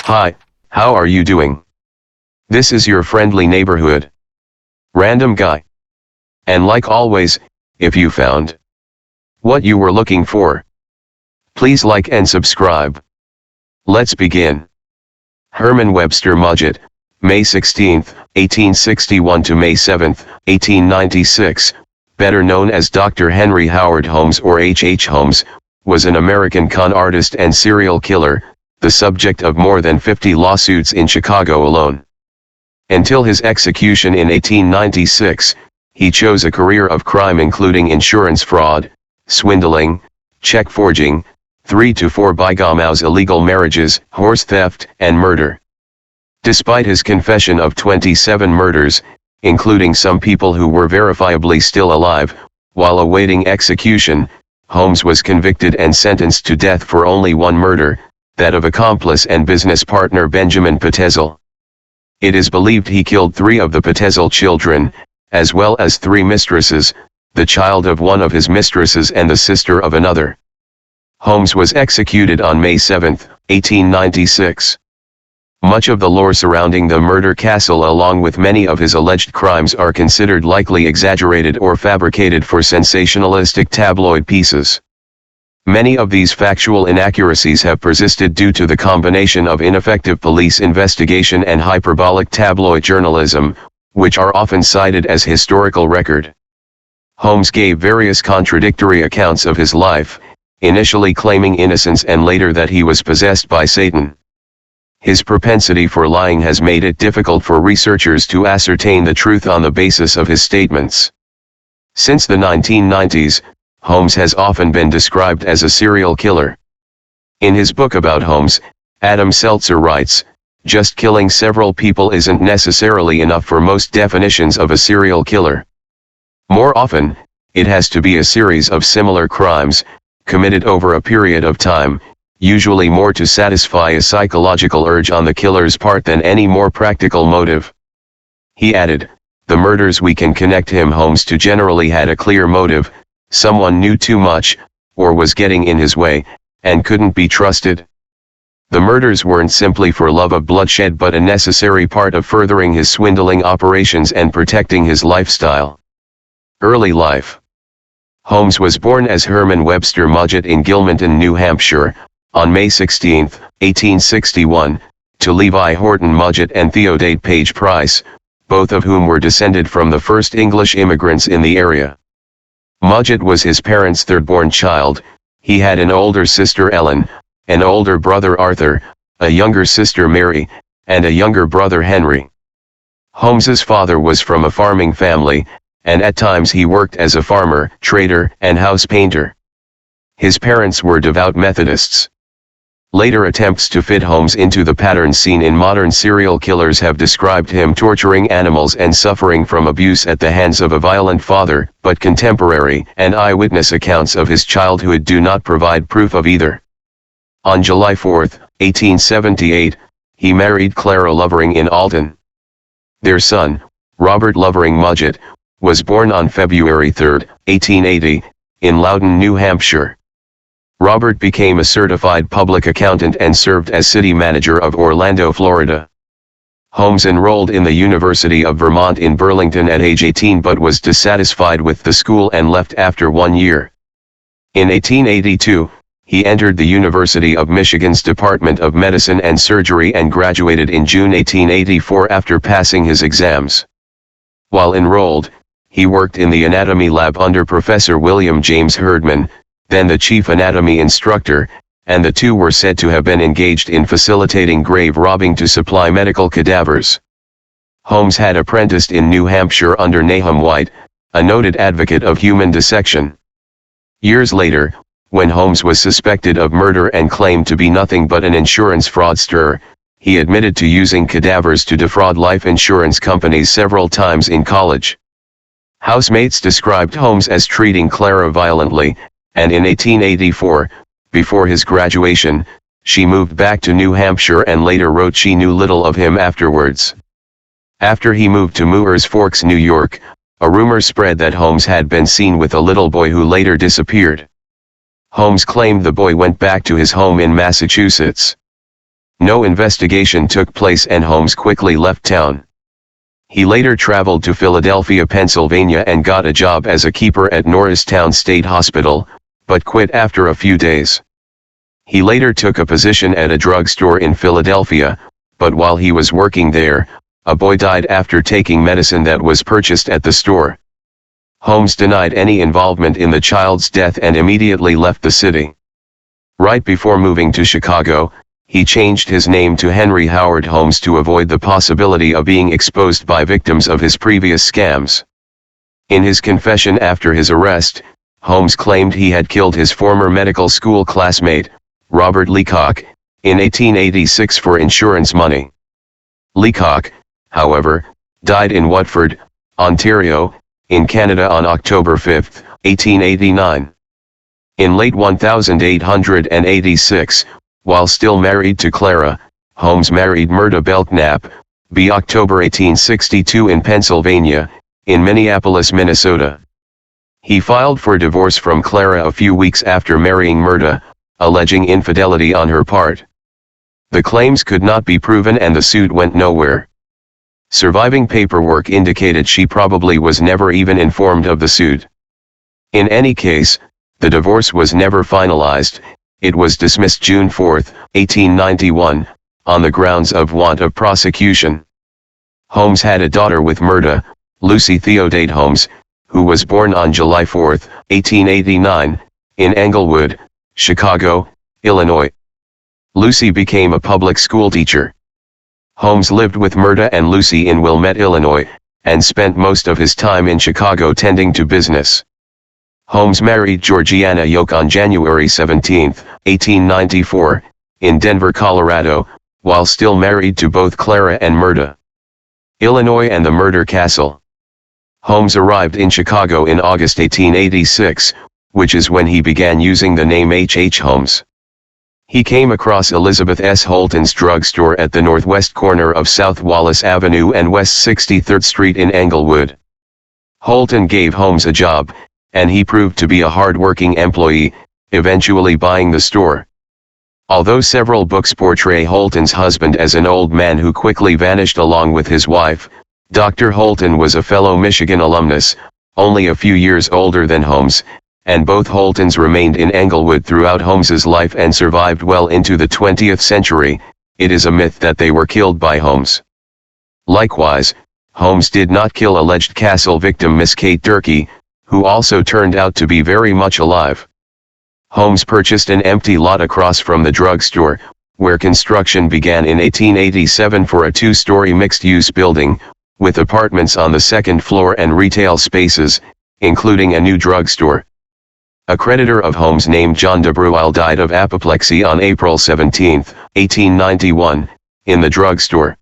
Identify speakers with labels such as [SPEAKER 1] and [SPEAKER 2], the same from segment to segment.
[SPEAKER 1] Hi, how are you doing? This is your friendly neighborhood random guy. And like always, if you found what you were looking for, please like and subscribe. Let's begin. Herman Webster Mudgett, May 16, 1861 to May 7, 1896, better known as Dr. Henry Howard Holmes or H.H. Holmes, was an American con artist and serial killer, the subject of more than 50 lawsuits in Chicago alone. Until his execution in 1896, he chose a career of crime including insurance fraud, swindling, check forging, 3 to 4 bigamows, illegal marriages, horse theft, and murder. Despite his confession of 27 murders, including some people who were verifiably still alive, while awaiting execution, Holmes was convicted and sentenced to death for only one murder, that of accomplice and business partner Benjamin Petezel. It is believed he killed 3 of the Petezel children, as well as 3 mistresses, the child of one of his mistresses and the sister of another. Holmes was executed on May 7, 1896. Much of the lore surrounding the murder castle along with many of his alleged crimes are considered likely exaggerated or fabricated for sensationalistic tabloid pieces. Many of these factual inaccuracies have persisted due to the combination of ineffective police investigation and hyperbolic tabloid journalism, which are often cited as historical record. Holmes gave various contradictory accounts of his life, initially claiming innocence and later that he was possessed by Satan. His propensity for lying has made it difficult for researchers to ascertain the truth on the basis of his statements. Since the 1990s, Holmes has often been described as a serial killer. In his book about Holmes, Adam Seltzer writes, "Just killing several people isn't necessarily enough for most definitions of a serial killer. More often, it has to be a series of similar crimes, committed over a period of time, usually more to satisfy a psychological urge on the killer's part than any more practical motive." He added, "The murders we can connect Holmes to generally had a clear motive. Someone knew too much, or was getting in his way, and couldn't be trusted. The murders weren't simply for love of bloodshed but a necessary part of furthering his swindling operations and protecting his lifestyle." Early life. Holmes was born as Herman Webster Mudgett in Gilmanton, New Hampshire, on May 16, 1861, to Levi Horton Mudgett and Theodate Page Price, both of whom were descended from the first English immigrants in the area. Mudgett was his parents' third-born child. He had an older sister Ellen, an older brother Arthur, a younger sister Mary, and a younger brother Henry. Holmes's father was from a farming family, and at times he worked as a farmer, trader, and house painter. His parents were devout Methodists. Later attempts to fit Holmes into the pattern seen in modern serial killers have described him torturing animals and suffering from abuse at the hands of a violent father, but contemporary and eyewitness accounts of his childhood do not provide proof of either. On July 4, 1878, he married Clara Lovering in Alton. Their son, Robert Lovering Mudgett, was born on February 3, 1880, in Loudon, New Hampshire. Robert became a certified public accountant and served as city manager of Orlando, Florida. Holmes enrolled in the University of Vermont in Burlington at age 18 but was dissatisfied with the school and left after 1 year. In 1882, he entered the University of Michigan's Department of Medicine and Surgery and graduated in June 1884 after passing his exams. While enrolled, he worked in the anatomy lab under Professor William James Herdman, then the chief anatomy instructor, and the two were said to have been engaged in facilitating grave robbing to supply medical cadavers. Holmes had apprenticed in New Hampshire under Nahum White, a noted advocate of human dissection. Years later, when Holmes was suspected of murder and claimed to be nothing but an insurance fraudster, he admitted to using cadavers to defraud life insurance companies several times in college. Housemates described Holmes as treating Clara violently, and in 1884, before his graduation, she moved back to New Hampshire and later wrote she knew little of him afterwards. After he moved to Moores Forks, New York, a rumor spread that Holmes had been seen with a little boy who later disappeared. Holmes claimed the boy went back to his home in Massachusetts. No investigation took place and Holmes quickly left town. He later traveled to Philadelphia, Pennsylvania and got a job as a keeper at Norristown State Hospital, but quit after a few days. He later took a position at a drugstore in Philadelphia, but while he was working there, a boy died after taking medicine that was purchased at the store. Holmes denied any involvement in the child's death and immediately left the city. Right before moving to Chicago, he changed his name to Henry Howard Holmes to avoid the possibility of being exposed by victims of his previous scams. In his confession after his arrest, Holmes claimed he had killed his former medical school classmate, Robert Leacock, in 1886 for insurance money. Leacock, however, died in Watford, Ontario, in Canada on October 5, 1889. In late 1886, while still married to Clara, Holmes married Myrta Belknap, b. October 1862 in Pennsylvania, in Minneapolis, Minnesota. He filed for divorce from Clara a few weeks after marrying Myrta, alleging infidelity on her part. The claims could not be proven and the suit went nowhere. Surviving paperwork indicated she probably was never even informed of the suit. In any case, the divorce was never finalized. It was dismissed June 4, 1891, on the grounds of want of prosecution. Holmes had a daughter with Myrta, Lucy Theodate Holmes, who was born on July 4, 1889, in Englewood, Chicago, Illinois. Lucy became a public school teacher. Holmes lived with Myrta and Lucy in Wilmette, Illinois, and spent most of his time in Chicago tending to business. Holmes married Georgiana Yoke on January 17, 1894, in Denver, Colorado, while still married to both Clara and Myrta. Illinois and the Murder Castle. Holmes arrived in Chicago in August 1886, which is when he began using the name H.H. Holmes. He came across Elizabeth S. Holton's drugstore at the northwest corner of South Wallace Avenue and West 63rd Street in Englewood. Holton gave Holmes a job, and he proved to be a hard-working employee, eventually buying the store. Although several books portray Holton's husband as an old man who quickly vanished along with his wife, Dr. Holton was a fellow Michigan alumnus, only a few years older than Holmes, and both Holtons remained in Englewood throughout Holmes's life and survived well into the 20th century. It is a myth that they were killed by Holmes. Likewise, Holmes did not kill alleged Castle victim Miss Kate Durkee, who also turned out to be very much alive. Holmes purchased an empty lot across from the drugstore, where construction began in 1887 for a two-story mixed-use building, with apartments on the second floor and retail spaces, including a new drugstore. A creditor of Holmes named John de Bruyle died of apoplexy on April 17, 1891, in the drugstore.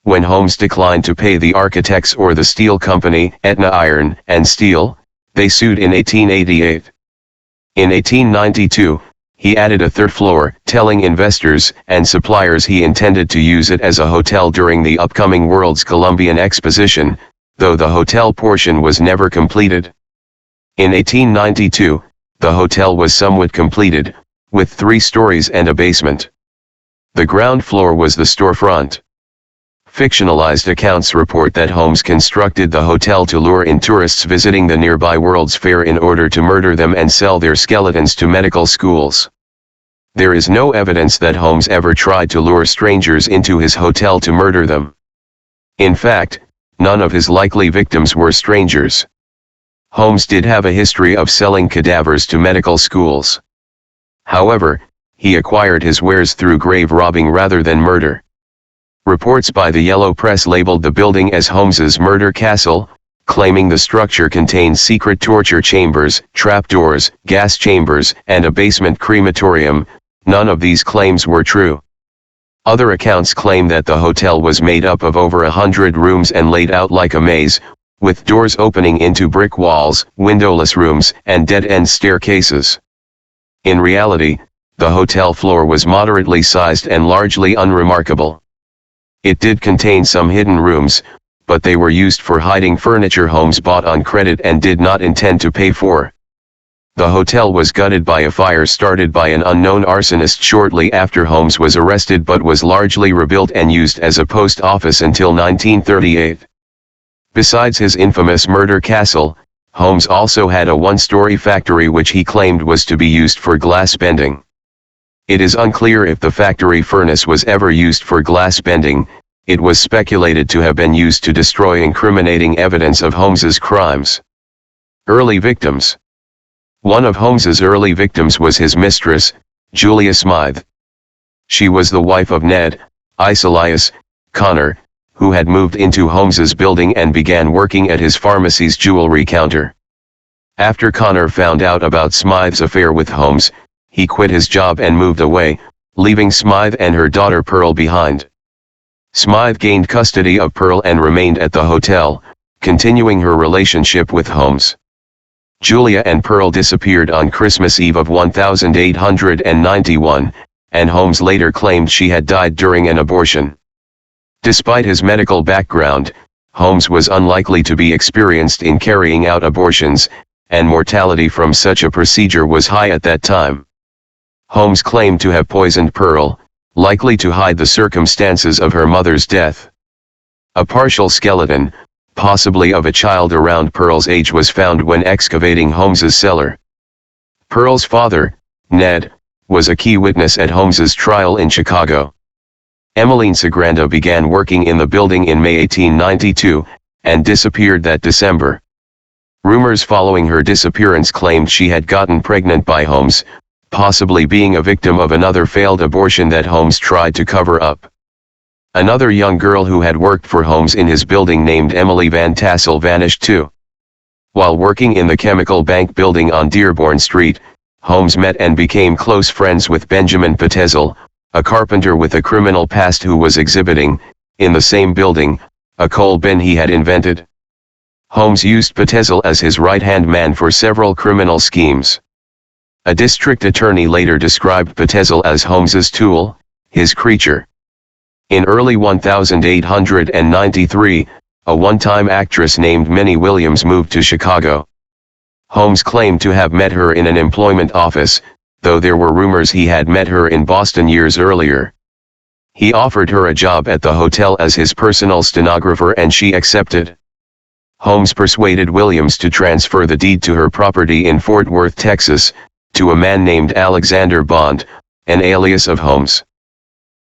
[SPEAKER 1] When Holmes declined to pay the architects or the steel company, Etna Iron and Steel, they sued in 1888. In 1892, he added a third floor, telling investors and suppliers he intended to use it as a hotel during the upcoming World's Columbian Exposition, though the hotel portion was never completed. In 1892, the hotel was somewhat completed, with 3 stories and a basement. The ground floor was the storefront. Fictionalized accounts report that Holmes constructed the hotel to lure in tourists visiting the nearby World's Fair in order to murder them and sell their skeletons to medical schools. There is no evidence that Holmes ever tried to lure strangers into his hotel to murder them. In fact, none of his likely victims were strangers. Holmes did have a history of selling cadavers to medical schools. However, he acquired his wares through grave robbing rather than murder. Reports by the Yellow Press labeled the building as Holmes's Murder Castle, claiming the structure contained secret torture chambers, trapdoors, gas chambers, and a basement crematorium. None of these claims were true. Other accounts claim that the hotel was made up of over 100 rooms and laid out like a maze, with doors opening into brick walls, windowless rooms, and dead-end staircases. In reality, the hotel floor was moderately sized and largely unremarkable. It did contain some hidden rooms, but they were used for hiding furniture Holmes bought on credit and did not intend to pay for. The hotel was gutted by a fire started by an unknown arsonist shortly after Holmes was arrested, but was largely rebuilt and used as a post office until 1938. Besides his infamous murder castle, Holmes also had a one-story factory which he claimed was to be used for glass bending. It is unclear if the factory furnace was ever used for glass bending. It was speculated to have been used to destroy incriminating evidence of Holmes's crimes. Early victims. One of Holmes's early victims was his mistress, Julia Smythe. She was the wife of Ned, Isolius, Connor, who had moved into Holmes's building and began working at his pharmacy's jewelry counter. After Connor found out about Smythe's affair with Holmes, he quit his job and moved away, leaving Smythe and her daughter Pearl behind. Smythe gained custody of Pearl and remained at the hotel, continuing her relationship with Holmes. Julia and Pearl disappeared on Christmas Eve of 1891, and Holmes later claimed she had died during an abortion. Despite his medical background, Holmes was unlikely to be experienced in carrying out abortions, and mortality from such a procedure was high at that time. Holmes claimed to have poisoned Pearl, likely to hide the circumstances of her mother's death. A partial skeleton, possibly of a child around Pearl's age, was found when excavating Holmes's cellar. Pearl's father, Ned, was a key witness at Holmes's trial in Chicago. Emmeline Sagranda began working in the building in May 1892, and disappeared that December. Rumors following her disappearance claimed she had gotten pregnant by Holmes, possibly being a victim of another failed abortion that Holmes tried to cover up. Another young girl who had worked for Holmes in his building named Emily Van Tassel vanished too. While working in the Chemical Bank building on Dearborn Street, Holmes met and became close friends with Benjamin Petezel, a carpenter with a criminal past who was exhibiting, in the same building, a coal bin he had invented. Holmes used Petezel as his right-hand man for several criminal schemes. A district attorney later described Petezel as Holmes's tool, his creature. In early 1893, a one-time actress named Minnie Williams moved to Chicago. Holmes claimed to have met her in an employment office, though there were rumors he had met her in Boston years earlier. He offered her a job at the hotel as his personal stenographer and she accepted. Holmes persuaded Williams to transfer the deed to her property in Fort Worth, Texas, to a man named Alexander Bond, an alias of Holmes.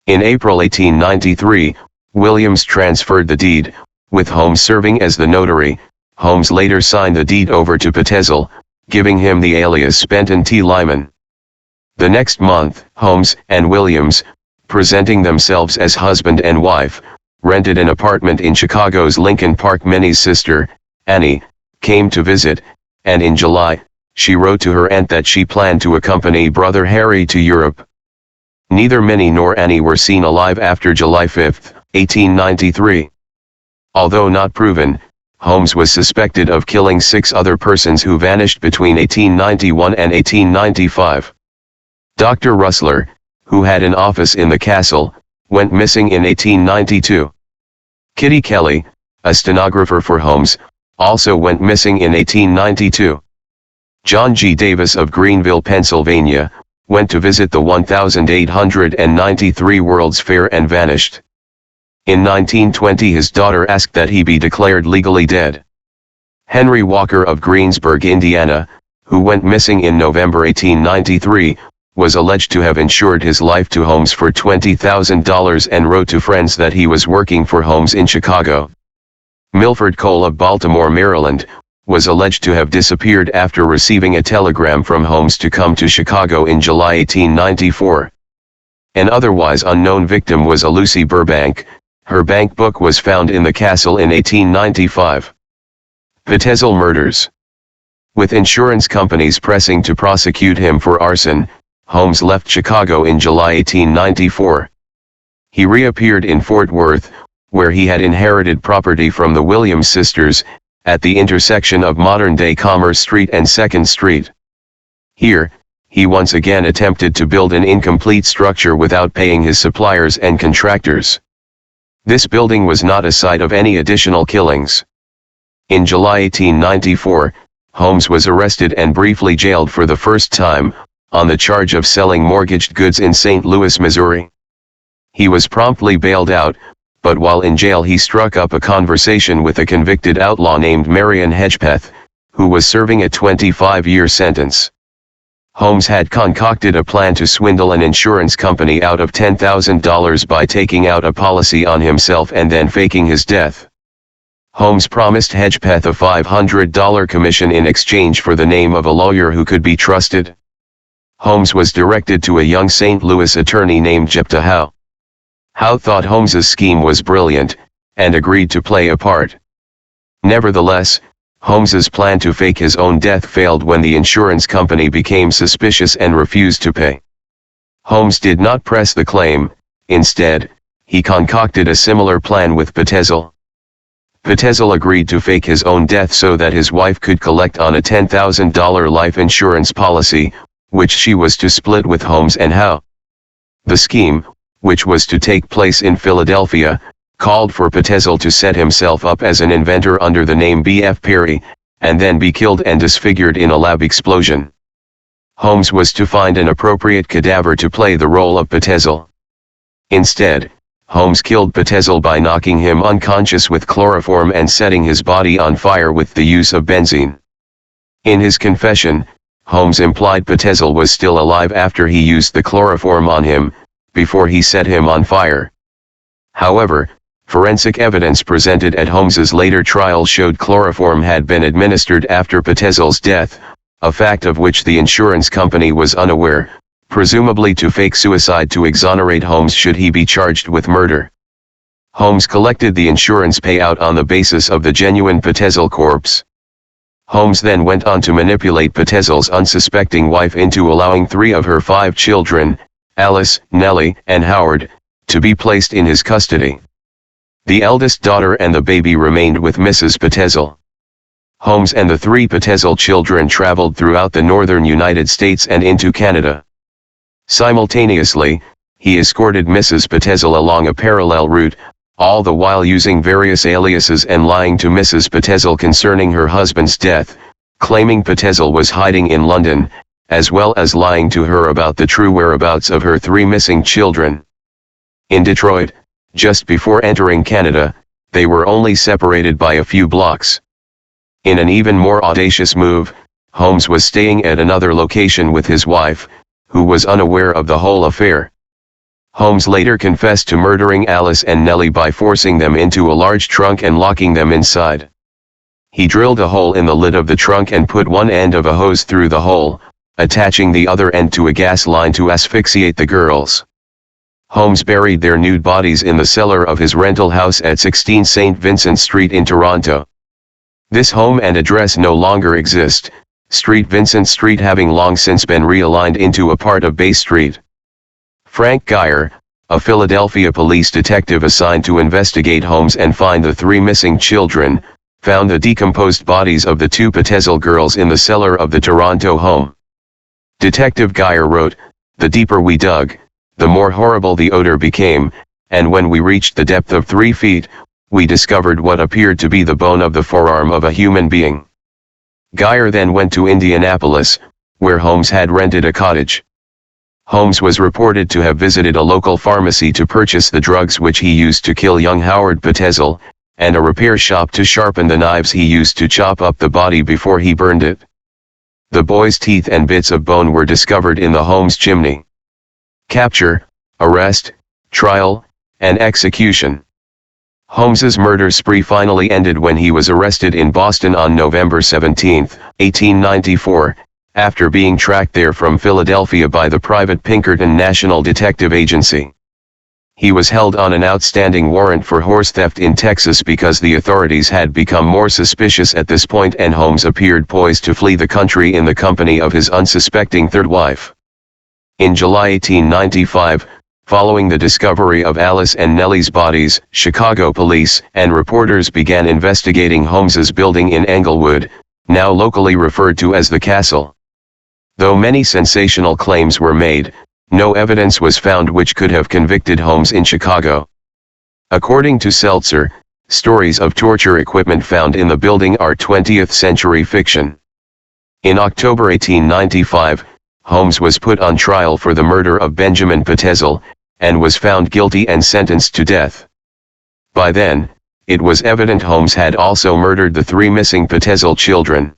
[SPEAKER 1] In April 1893, Williams transferred the deed, with Holmes serving as the notary. Holmes later signed the deed over to Petezel, giving him the alias Benton T. Lyman. The next month, Holmes and Williams, presenting themselves as husband and wife, rented an apartment in Chicago's Lincoln Park. Minnie's sister, Annie, came to visit, and in July, she wrote to her aunt that she planned to accompany brother Harry to Europe. Neither Minnie nor Annie were seen alive after July 5, 1893. Although not proven, Holmes was suspected of killing 6 other persons who vanished between 1891 and 1895. Dr. Russler, who had an office in the castle, went missing in 1892. Kitty Kelly, a stenographer for Holmes, also went missing in 1892. John G. Davis of Greenville, Pennsylvania, went to visit the 1893 World's Fair and vanished. In 1920 his daughter asked that he be declared legally dead. Henry Walker of Greensburg, Indiana, who went missing in November 1893, was alleged to have insured his life to Holmes for $20,000 and wrote to friends that he was working for Holmes in Chicago. Milford Cole of Baltimore, Maryland, was alleged to have disappeared after receiving a telegram from Holmes to come to Chicago in July 1894. An otherwise unknown victim was a Lucy Burbank. Her bank book was found in the castle in 1895. Petezel murders. With insurance companies pressing to prosecute him for arson, Holmes left Chicago in July 1894. He reappeared in Fort Worth, where he had inherited property from the Williams sisters, at the intersection of modern-day Commerce Street and 2nd Street. Here, he once again attempted to build an incomplete structure without paying his suppliers and contractors. This building was not a site of any additional killings. In July 1894, Holmes was arrested and briefly jailed for the first time, on the charge of selling mortgaged goods in St. Louis, Missouri. He was promptly bailed out, but while in jail he struck up a conversation with a convicted outlaw named Marion Hedgepeth, who was serving a 25-year sentence. Holmes had concocted a plan to swindle an insurance company out of $10,000 by taking out a policy on himself and then faking his death. Holmes promised Hedgepeth a $500 commission in exchange for the name of a lawyer who could be trusted. Holmes was directed to a young St. Louis attorney named H.H Howe. Howe thought Holmes's scheme was brilliant, and agreed to play a part. Nevertheless, Holmes's plan to fake his own death failed when the insurance company became suspicious and refused to pay. Holmes did not press the claim. Instead, he concocted a similar plan with Petezel. Petezel agreed to fake his own death so that his wife could collect on a $10,000 life insurance policy, which she was to split with Holmes and Howe. The scheme, which was to take place in Philadelphia, called for Petezel to set himself up as an inventor under the name B.F. Perry, and then be killed and disfigured in a lab explosion. Holmes was to find an appropriate cadaver to play the role of Petezel. Instead, Holmes killed Petezel by knocking him unconscious with chloroform and setting his body on fire with the use of benzene. In his confession, Holmes implied Petezel was still alive after he used the chloroform on him, before he set him on fire. However, forensic evidence presented at Holmes's later trial showed chloroform had been administered after Petezel's death, a fact of which the insurance company was unaware, presumably to fake suicide to exonerate Holmes should he be charged with murder. Holmes collected the insurance payout on the basis of the genuine Petezel corpse. Holmes then went on to manipulate Petezel's unsuspecting wife into allowing 3 of her 5 children, Alice, Nellie, and Howard, to be placed in his custody. The eldest daughter and the baby remained with Mrs. Petezel. Holmes and the 3 Petezel children traveled throughout the northern United States and into Canada. Simultaneously, he escorted Mrs. Petezel along a parallel route, all the while using various aliases and lying to Mrs. Petezel concerning her husband's death, claiming Petezel was hiding in London, as well as lying to her about the true whereabouts of her 3 missing children. In Detroit, just before entering Canada, they were only separated by a few blocks. In an even more audacious move, Holmes was staying at another location with his wife, who was unaware of the whole affair. Holmes later confessed to murdering Alice and Nellie by forcing them into a large trunk and locking them inside. He drilled a hole in the lid of the trunk and put one end of a hose through the hole, attaching the other end to a gas line to asphyxiate the girls. Holmes buried their nude bodies in the cellar of his rental house at 16 St. Vincent Street in Toronto. This home and address no longer exist, St. Vincent Street having long since been realigned into a part of Bay Street. Frank Geyer, a Philadelphia police detective assigned to investigate Holmes and find the 3 missing children, found the decomposed bodies of the 2 Petezel girls in the cellar of the Toronto home. Detective Geyer wrote, "The deeper we dug, the more horrible the odor became, and when we reached the depth of 3 feet, we discovered what appeared to be the bone of the forearm of a human being." Geyer then went to Indianapolis, where Holmes had rented a cottage. Holmes was reported to have visited a local pharmacy to purchase the drugs which he used to kill young Howard Petezel, and a repair shop to sharpen the knives he used to chop up the body before he burned it. The boy's teeth and bits of bone were discovered in the Holmes chimney. Capture, arrest, trial, and execution. Holmes's murder spree finally ended when he was arrested in Boston on November 17, 1894, after being tracked there from Philadelphia by the private Pinkerton National Detective Agency. He was held on an outstanding warrant for horse theft in Texas because the authorities had become more suspicious at this point and Holmes appeared poised to flee the country in the company of his unsuspecting third wife. In July 1895, following the discovery of Alice and Nellie's bodies, Chicago police and reporters began investigating Holmes's building in Englewood, now locally referred to as the Castle. Though many sensational claims were made, no evidence was found which could have convicted Holmes in Chicago. According to Seltzer, stories of torture equipment found in the building are 20th-century fiction. In October 1895, Holmes was put on trial for the murder of Benjamin Petezel, and was found guilty and sentenced to death. By then, it was evident Holmes had also murdered the 3 missing Petezel children.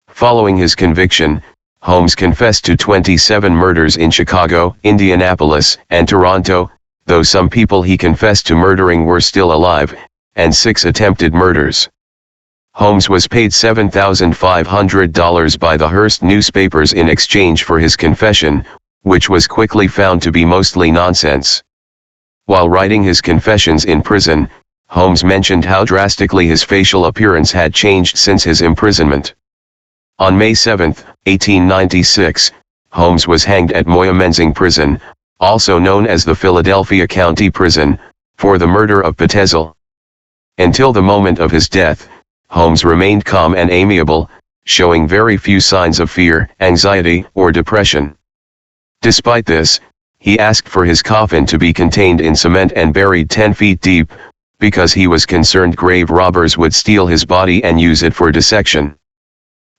[SPEAKER 1] Following his conviction, Holmes confessed to 27 murders in Chicago, Indianapolis, and Toronto, though some people he confessed to murdering were still alive, and 6 attempted murders. Holmes was paid $7,500 by the Hearst newspapers in exchange for his confession, which was quickly found to be mostly nonsense. While writing his confessions in prison, Holmes mentioned how drastically his facial appearance had changed since his imprisonment. On May 7, 1896, Holmes was hanged at Moyamensing Prison, also known as the Philadelphia County Prison, for the murder of Petezel. Until the moment of his death, Holmes remained calm and amiable, showing very few signs of fear, anxiety, or depression. Despite this, he asked for his coffin to be contained in cement and buried 10 feet deep, because he was concerned grave robbers would steal his body and use it for dissection.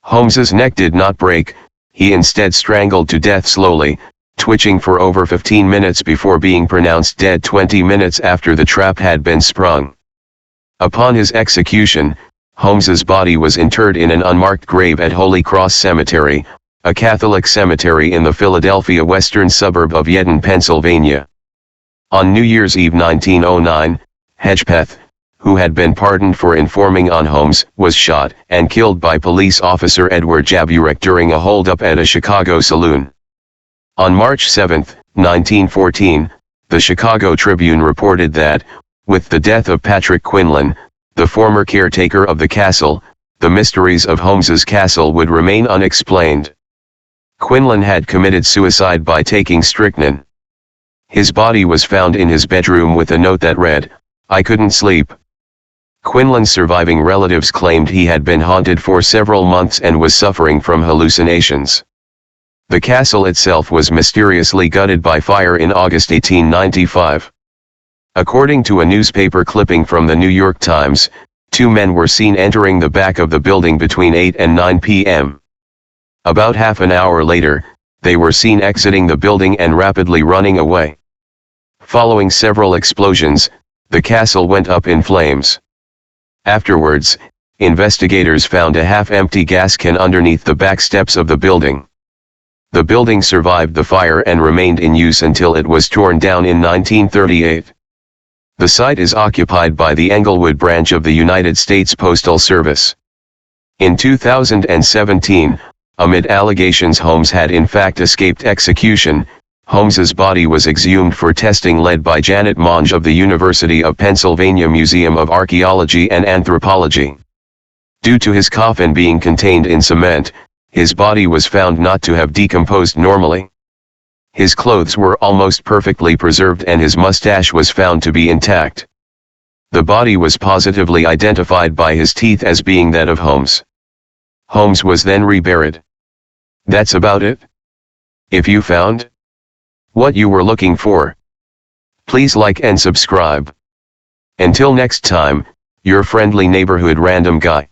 [SPEAKER 1] Holmes's neck did not break, he instead strangled to death slowly, twitching for over 15 minutes before being pronounced dead 20 minutes after the trap had been sprung. Upon his execution, Holmes's body was interred in an unmarked grave at Holy Cross Cemetery, a Catholic cemetery in the Philadelphia western suburb of Yeadon, Pennsylvania. On New Year's Eve 1909, Hedgepeth, who had been pardoned for informing on Holmes, was shot and killed by police officer Edward Jaburek during a holdup at a Chicago saloon. On March 7, 1914, the Chicago Tribune reported that, with the death of Patrick Quinlan, the former caretaker of the castle, the mysteries of Holmes's castle would remain unexplained. Quinlan had committed suicide by taking strychnine. His body was found in his bedroom with a note that read, "I couldn't sleep." Quinlan's surviving relatives claimed he had been haunted for several months and was suffering from hallucinations. The castle itself was mysteriously gutted by fire in August 1895. According to a newspaper clipping from the New York Times, 2 men were seen entering the back of the building between 8 and 9 p.m. About half an hour later, they were seen exiting the building and rapidly running away. Following several explosions, the castle went up in flames. Afterwards, investigators found a half-empty gas can underneath the back steps of the building. The building survived the fire and remained in use until it was torn down in 1938. The site is occupied by the Englewood branch of the United States Postal Service. In 2017, amid allegations Holmes had in fact escaped execution, Holmes's body was exhumed for testing led by Janet Monge of the University of Pennsylvania Museum of Archaeology and Anthropology. Due to his coffin being contained in cement, his body was found not to have decomposed normally. His clothes were almost perfectly preserved and his mustache was found to be intact. The body was positively identified by his teeth as being that of Holmes. Holmes was then reburied. That's about it. If you found what you were looking for, please like and subscribe. Until next time, your friendly neighborhood random guy.